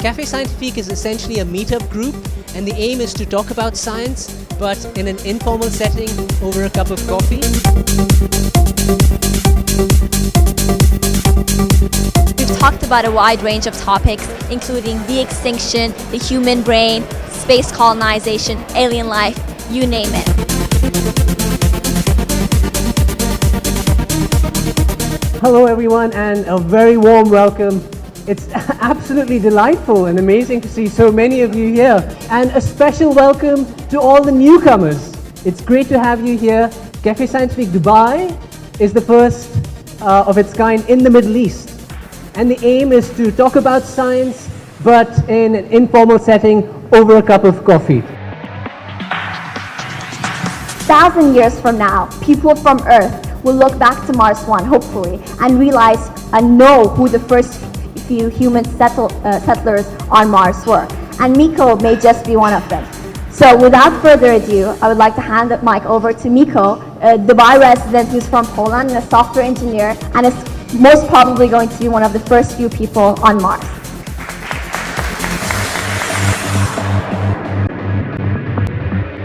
Café Scientifique is essentially a meetup group, and the aim is to talk about science, but in an informal setting over a cup of coffee. We've talked about a wide range of topics, including de-extinction, the human brain, space colonization, alien life, you name it. Hello everyone, and a very warm welcome. It's absolutely delightful and amazing to see so many of you here, and a special welcome to all the newcomers. It's great to have you here. Café Scientifique Dubai is the first of its kind in the Middle East, and the aim is to talk about science but in an informal setting over a cup of coffee. 1,000 years from now, people from Earth will look back to Mars One, hopefully, and realize and know who the first few human settlers on Mars were. And Miko may just be one of them. So without further ado, I would like to hand the mic over to Miko, a Dubai resident who's from Poland and a software engineer, and is most probably going to be one of the first few people on Mars.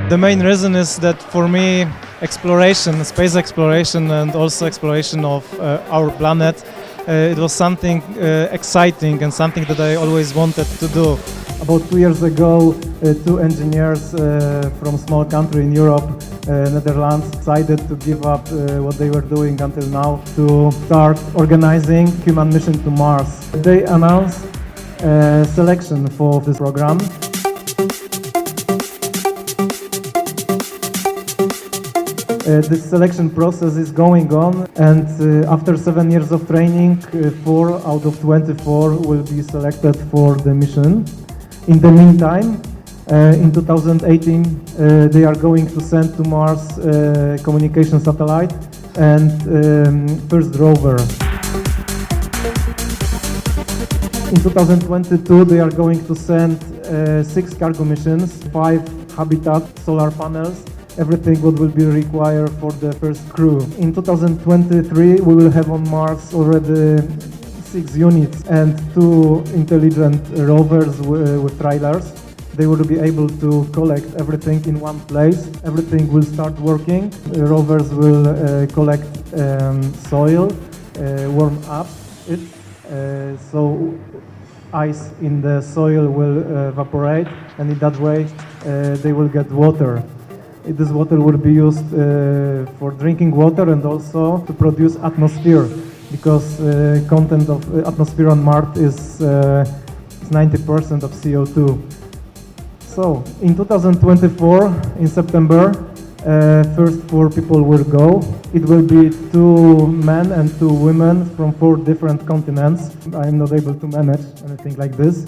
The main reason is that for me, exploration, space exploration, and also exploration of our planet, it was something exciting and something that I always wanted to do. About 2 years ago, two engineers from a small country in Europe, Netherlands, decided to give up what they were doing until now to start organizing human mission to Mars. They announced selection for this program. This selection process is going on, and after 7 years of training, 4 out of 24 will be selected for the mission. In the meantime, in 2018, they are going to send to Mars communication satellite and first rover. In 2022, they are going to send 6 cargo missions, 5 habitat solar panels, everything what will be required for the first crew. In 2023, we will have on Mars already 6 units and 2 intelligent rovers with trailers. They will be able to collect everything in one place. Everything will start working. Rovers will collect soil, warm up it, so ice in the soil will evaporate, and in that way they will get water. This water will be used for drinking water and also to produce atmosphere, because content of atmosphere on Mars is 90% of CO2. So in 2024, in September, first 4 people will go. It will be 2 men and 2 women from 4 different continents. I am not able to manage anything like this,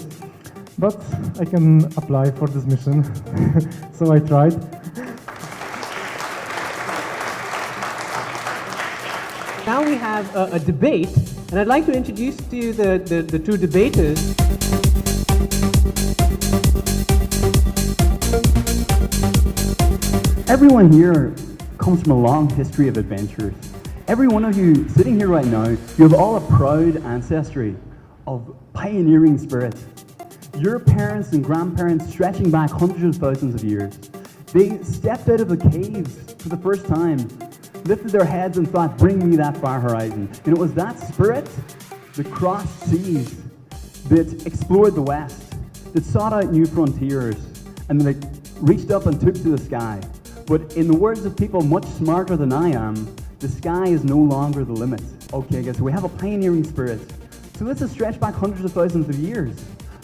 but I can apply for this mission. So I tried. Now we have a debate, and I'd like to introduce to you the 2 debaters. Everyone here comes from a long history of adventures. Every one of you sitting here right now, you have all a proud ancestry of pioneering spirit. Your parents and grandparents stretching back hundreds of thousands of years. They stepped out of the caves for the first time, lifted their heads and thought, bring me that far horizon. And it was that spirit that crossed seas, that explored the West, that sought out new frontiers, and that reached up and took to the sky. But in the words of people much smarter than I am, the sky is no longer the limit. Okay, guys, so we have a pioneering spirit. So let's stretch back hundreds of thousands of years.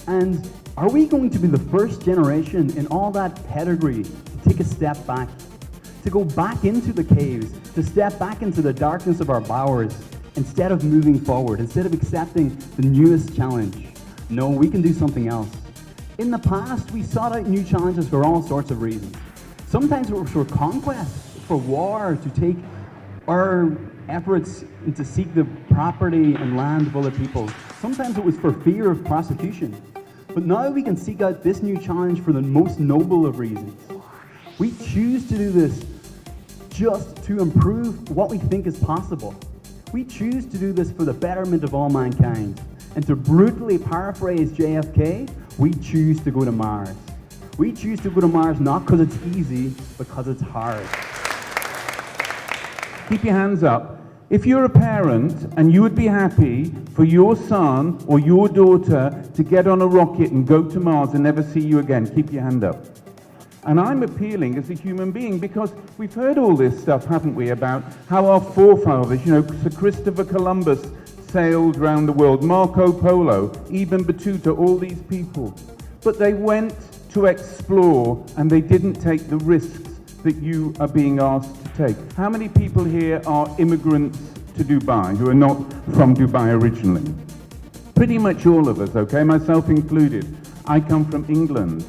And are we going to be the first generation in all that pedigree to take a step back? To go back into the caves, to step back into the darkness of our bowers, instead of moving forward, instead of accepting the newest challenge? No, we can do something else. In the past, we sought out new challenges for all sorts of reasons. Sometimes it was for conquest, for war, to take our efforts and to seek the property and land of other people. Sometimes it was for fear of prosecution. But now we can seek out this new challenge for the most noble of reasons. We choose to do this just to improve what we think is possible. We choose to do this for the betterment of all mankind. And to brutally paraphrase JFK, we choose to go to Mars. We choose to go to Mars not because it's easy, because it's hard. Keep your hands up. If you're a parent and you would be happy for your son or your daughter to get on a rocket and go to Mars and never see you again, keep your hand up. And I'm appealing as a human being because we've heard all this stuff, haven't we, about how our forefathers, Sir Christopher Columbus sailed around the world, Marco Polo, Ibn Battuta, all these people. But they went to explore and they didn't take the risks that you are being asked to take. How many people here are immigrants to Dubai who are not from Dubai originally? Pretty much all of us, okay, myself included. I come from England.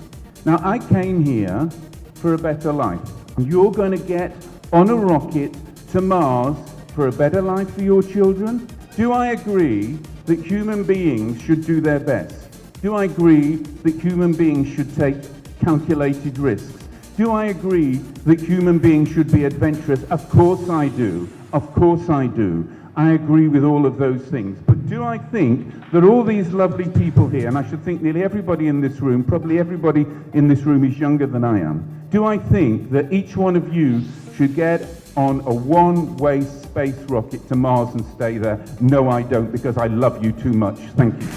Now, I came here for a better life. You're going to get on a rocket to Mars for a better life for your children? Do I agree that human beings should do their best? Do I agree that human beings should take calculated risks? Do I agree that human beings should be adventurous? Of course I do. Of course I do. I agree with all of those things. But do I think that all these lovely people here, and I should think nearly everybody in this room, probably everybody in this room is younger than I am, do I think that each one of you should get on a one-way space rocket to Mars and stay there? No, I don't, because I love you too much. Thank you.